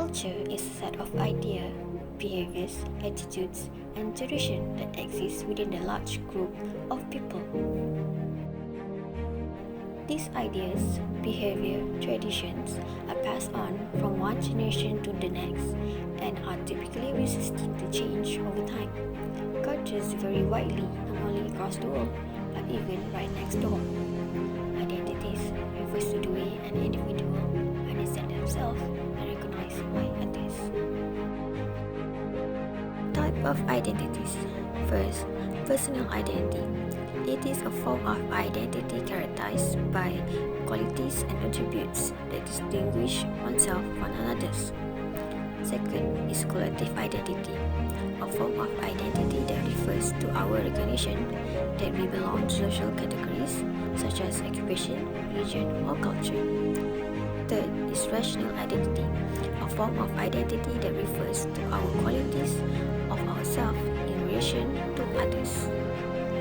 Culture is a set of ideas, behaviors, attitudes, and traditions that exist within a large group of people. These ideas, behavior, traditions are passed on from one generation to the next and are typically resistant to change over time. Cultures vary widely not only across the world but even right next door. Identities refers to the way an individual understands themselves and recognized by others. Type of identities. First, personal identity. It is a form of identity characterized by qualities and attributes that distinguish oneself from others. Second is collective identity, a form of identity that refers to our recognition that we belong to social categories such as occupation, religion, or culture. Third is rational identity, a form of identity that refers to our qualities of ourselves in relation to others.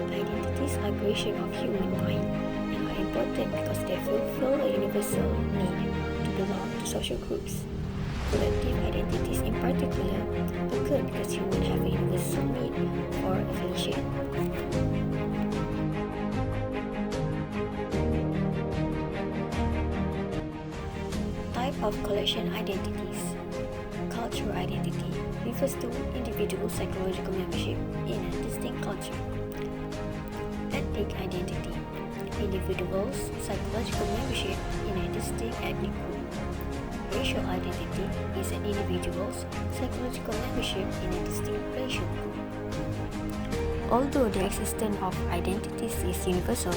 Identities are creation of humankind and are important because they fulfill a universal need to belong to social groups. Collective identities in particular occur because humans have a universal need for affiliation. Type of collection identities. Cultural identity refers to individual psychological membership in a distinct culture. Ethnic identity. Individuals' psychological membership in a distinct ethnic group. Racial identity is an individual's psychological membership in a distinct racial group. Although the existence of identities is universal,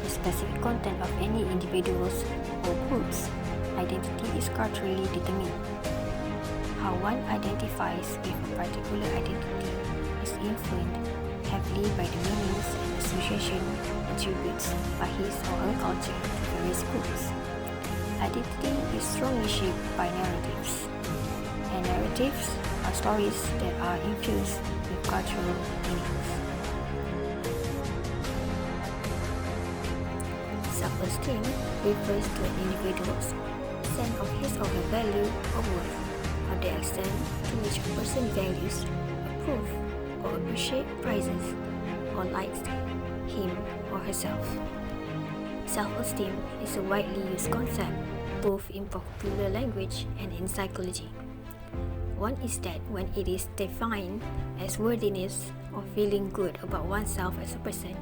the specific content of any individuals or groups' identity is culturally determined. How one identifies with a particular identity is influenced heavily by the meanings and association attributes by his or her culture to various groups. Identity is strongly shaped by narratives, and narratives are stories that are infused with cultural meanings. Self-esteem refers to an individual's sense of his or her value or worth, or the extent to which a person values, approves, or appreciates, prizes, or likes him or herself. Self-esteem is a widely used concept, both in popular language and in psychology. One is that when it is defined as worthiness or feeling good about oneself as a person,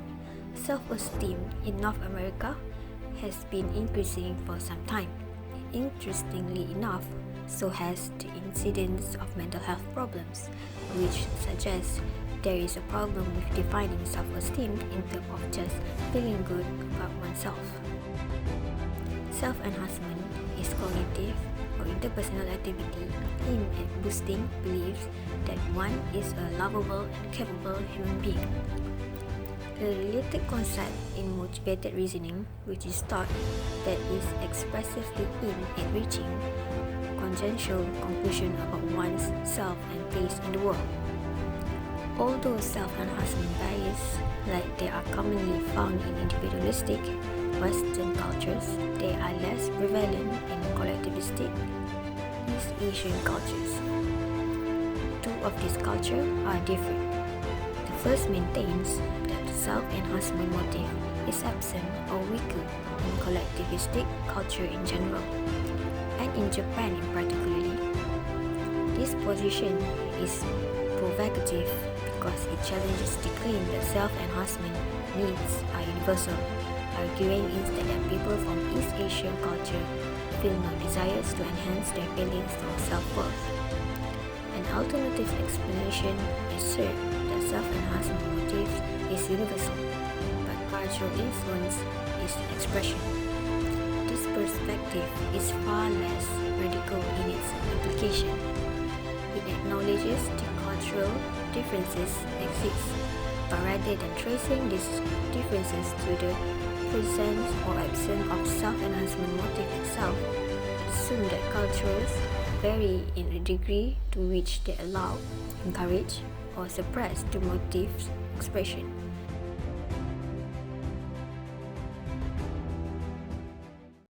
self-esteem in North America has been increasing for some time. Interestingly enough, so has the incidence of mental health problems, which suggests there is a problem with defining self-esteem in terms of just feeling good about oneself. Self-enhancement is cognitive or interpersonal activity aimed at boosting beliefs that one is a lovable and capable human being. A related concept in motivated reasoning, which is thought that is expressively aimed at reaching consensual conclusion about one's self and place in the world. Although self-enhancement bias, like they are commonly found in individualistic Western cultures, they are less prevalent in collectivistic East Asian cultures. Two of these cultures are different. The first maintains that the self-enhancement motive is absent or weaker in collectivistic culture in general, and in Japan in particular. This position is provocative because it challenges the claim that self-enhancement needs are universal, arguing instead that people from East Asian culture feel no desires to enhance their feelings of self-worth. An alternative explanation asserts that self-enhancement motive is universal, but cultural influence is expression. This perspective is far less radical in its application. It acknowledges the cultural differences exist, but rather than tracing these differences to the presence or absence of self-enhancement motive itself, assume that cultures vary in the degree to which they allow, encourage, or suppress the motive's expression.